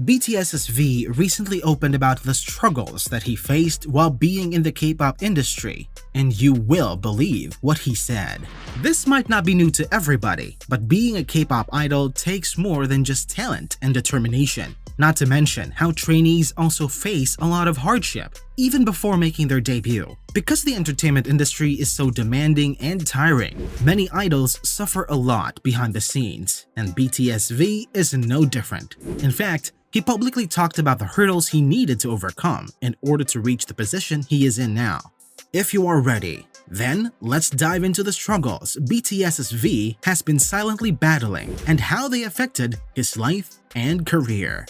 BTS's V recently opened about the struggles that he faced while being in the K-pop industry, and you will believe what he said. This might not be new to everybody, but being a K-pop idol takes more than just talent and determination. Not to mention how trainees also face a lot of hardship, even before making their debut. Because the entertainment industry is so demanding and tiring, many idols suffer a lot behind the scenes, and BTS V is no different. In fact, he publicly talked about the hurdles he needed to overcome in order to reach the position he is in now. If you are ready, then let's dive into the struggles BTS's V has been silently battling and how they affected his life and career.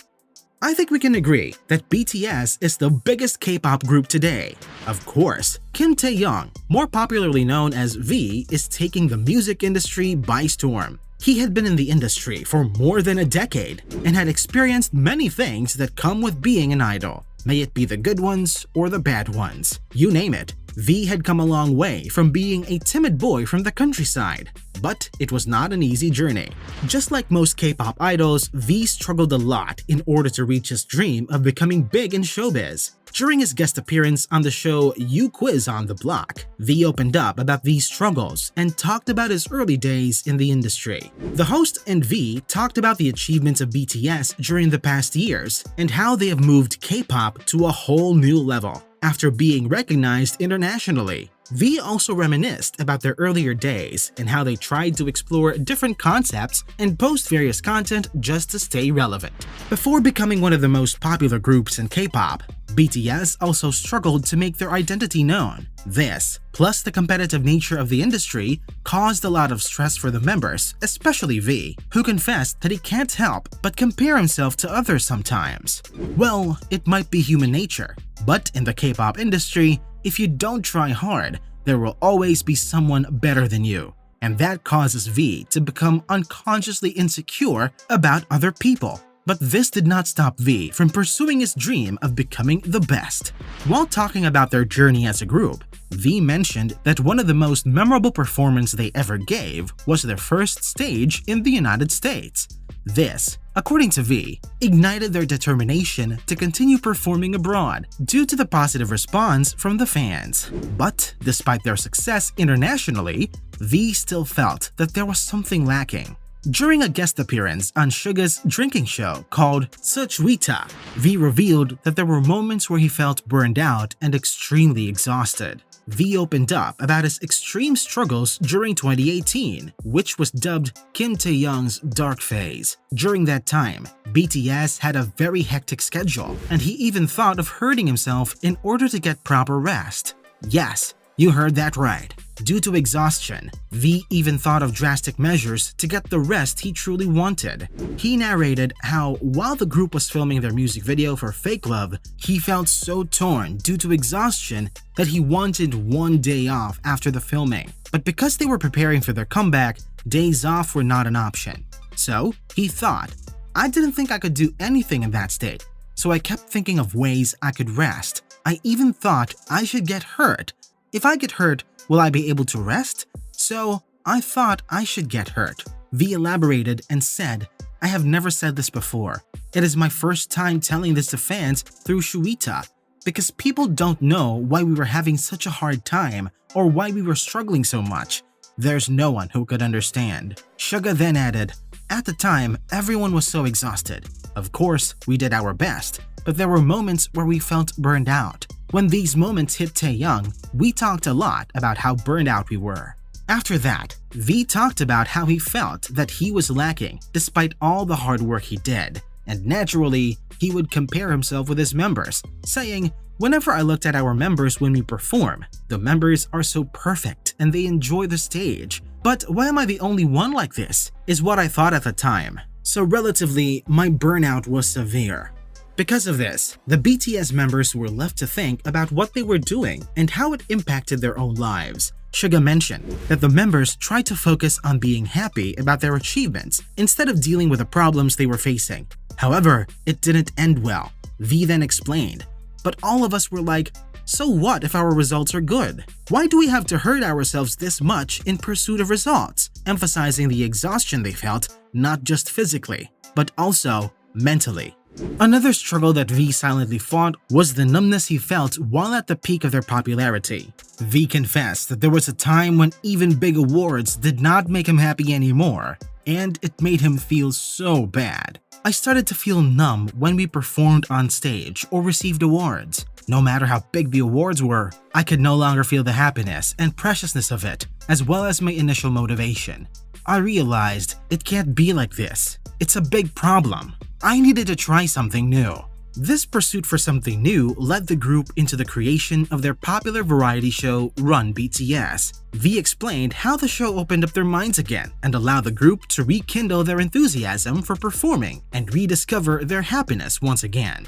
I think we can agree that BTS is the biggest K-pop group today. Of course, Taehyung, more popularly known as V, is taking the music industry by storm. He had been in the industry for more than a decade and had experienced many things that come with being an idol, may it be the good ones or the bad ones. You name it. V had come a long way from being a timid boy from the countryside, but it was not an easy journey. Just like most K-pop idols, V struggled a lot in order to reach his dream of becoming big in showbiz. During his guest appearance on the show You Quiz on the Block, V opened up about these struggles and talked about his early days in the industry. The host and V talked about the achievements of BTS during the past years and how they have moved K-pop to a whole new level after being recognized internationally. V also reminisced about their earlier days and how they tried to explore different concepts and post various content just to stay relevant. Before becoming one of the most popular groups in K-pop, BTS also struggled to make their identity known. This, plus the competitive nature of the industry, caused a lot of stress for the members, especially V, who confessed that he can't help but compare himself to others sometimes. Well, it might be human nature, but in the K-pop industry, if you don't try hard, there will always be someone better than you. And that causes V to become unconsciously insecure about other people. But this did not stop V from pursuing his dream of becoming the best. While talking about their journey as a group, V mentioned that one of the most memorable performances they ever gave was their first stage in the United States. This, according to V, ignited their determination to continue performing abroad due to the positive response from the fans. But despite their success internationally, V still felt that there was something lacking. During a guest appearance on Suga's drinking show called Suchwita, V revealed that there were moments where he felt burned out and extremely exhausted. V opened up about his extreme struggles during 2018, which was dubbed Kim Taehyung's dark phase. During that time, BTS had a very hectic schedule, and he even thought of hurting himself in order to get proper rest. Yes, you heard that right. Due to exhaustion, V even thought of drastic measures to get the rest he truly wanted. He narrated how, while the group was filming their music video for Fake Love, he felt so torn due to exhaustion that he wanted one day off after the filming. But because they were preparing for their comeback, days off were not an option. So, he thought, I didn't think I could do anything in that state, so I kept thinking of ways I could rest. I even thought I should get hurt. If I get hurt, will I be able to rest? So, I thought I should get hurt. V elaborated and said, I have never said this before. It is my first time telling this to fans through Suchwita, because people don't know why we were having such a hard time or why we were struggling so much. There's no one who could understand. Suga then added, at the time, everyone was so exhausted. Of course, we did our best, but there were moments where we felt burned out. When these moments hit Taehyung, we talked a lot about how burned out we were. After that, V talked about how he felt that he was lacking despite all the hard work he did, and naturally, he would compare himself with his members, saying, whenever I looked at our members when we perform, the members are so perfect and they enjoy the stage. But why am I the only one like this, is what I thought at the time. So relatively, my burnout was severe. Because of this, the BTS members were left to think about what they were doing and how it impacted their own lives. Suga mentioned that the members tried to focus on being happy about their achievements instead of dealing with the problems they were facing. However, it didn't end well. V then explained, but all of us were like, so what if our results are good? Why do we have to hurt ourselves this much in pursuit of results? Emphasizing the exhaustion they felt, not just physically, but also mentally. Another struggle that V silently fought was the numbness he felt while at the peak of their popularity. V confessed that there was a time when even big awards did not make him happy anymore, and it made him feel so bad. I started to feel numb when we performed on stage or received awards. No matter how big the awards were, I could no longer feel the happiness and preciousness of it, as well as my initial motivation. I realized it can't be like this. It's a big problem. I needed to try something new. This pursuit for something new led the group into the creation of their popular variety show Run BTS. V explained how the show opened up their minds again and allowed the group to rekindle their enthusiasm for performing and rediscover their happiness once again.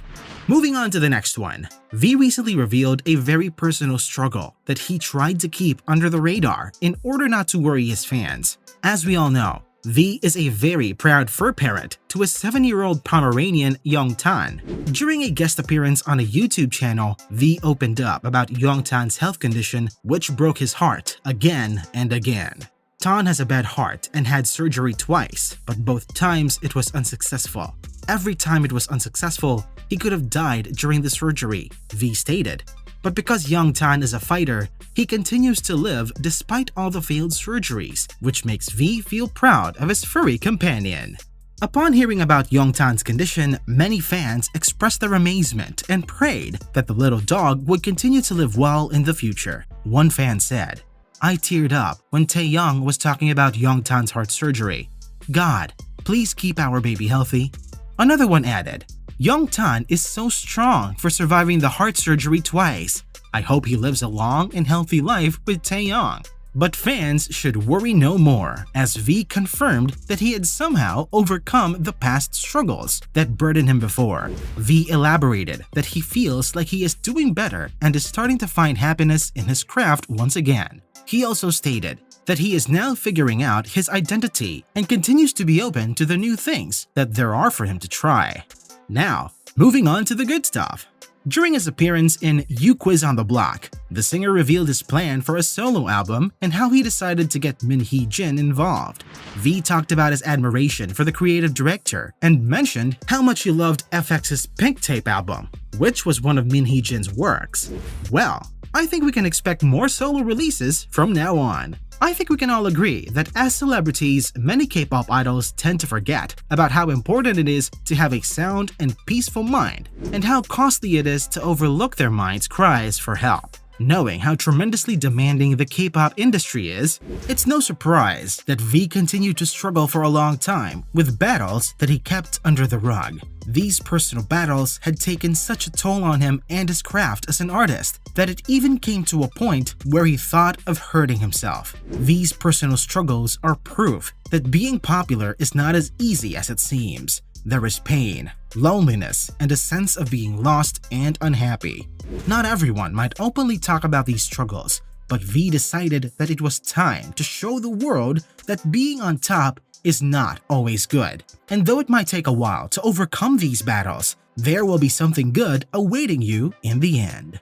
Moving on to the next one, V recently revealed a very personal struggle that he tried to keep under the radar in order not to worry his fans. As we all know, V is a very proud fur parent to a 7-year-old Pomeranian Yeontan. During a guest appearance on a YouTube channel, V opened up about Yeontan's health condition, which broke his heart again and again. Tan has a bad heart and had surgery twice, but both times it was unsuccessful. Every time it was unsuccessful, he could have died during the surgery, V stated. But because Yeontan is a fighter, he continues to live despite all the failed surgeries, which makes V feel proud of his furry companion. Upon hearing about Yeontan's condition, many fans expressed their amazement and prayed that the little dog would continue to live well in the future. One fan said, "I teared up when Taehyung was talking about Yeontan's heart surgery. God, please keep our baby healthy." Another one added, "Yeontan is so strong for surviving the heart surgery twice. I hope he lives a long and healthy life with Taehyung." But fans should worry no more, as V confirmed that he had somehow overcome the past struggles that burdened him before. V elaborated that he feels like he is doing better and is starting to find happiness in his craft once again. He also stated that he is now figuring out his identity and continues to be open to the new things that there are for him to try. Now, moving on to the good stuff. During his appearance in You Quiz on the Block, the singer revealed his plan for a solo album and how he decided to get Min Hee-jin involved. V talked about his admiration for the creative director and mentioned how much he loved FX's Pink Tape album, which was one of Min Hee-jin's works. Well, I think we can expect more solo releases from now on. I think we can all agree that as celebrities, many K-pop idols tend to forget about how important it is to have a sound and peaceful mind, and how costly it is to overlook their minds' cries for help. Knowing how tremendously demanding the K-pop industry is, it's no surprise that V continued to struggle for a long time with battles that he kept under the rug. These personal battles had taken such a toll on him and his craft as an artist that it even came to a point where he thought of hurting himself. These personal struggles are proof that being popular is not as easy as it seems. There is pain, loneliness, and a sense of being lost and unhappy. Not everyone might openly talk about these struggles, but V decided that it was time to show the world that being on top is not always good. And though it might take a while to overcome these battles, there will be something good awaiting you in the end.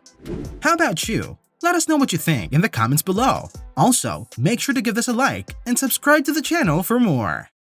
How about you? Let us know what you think in the comments below. Also, make sure to give this a like and subscribe to the channel for more.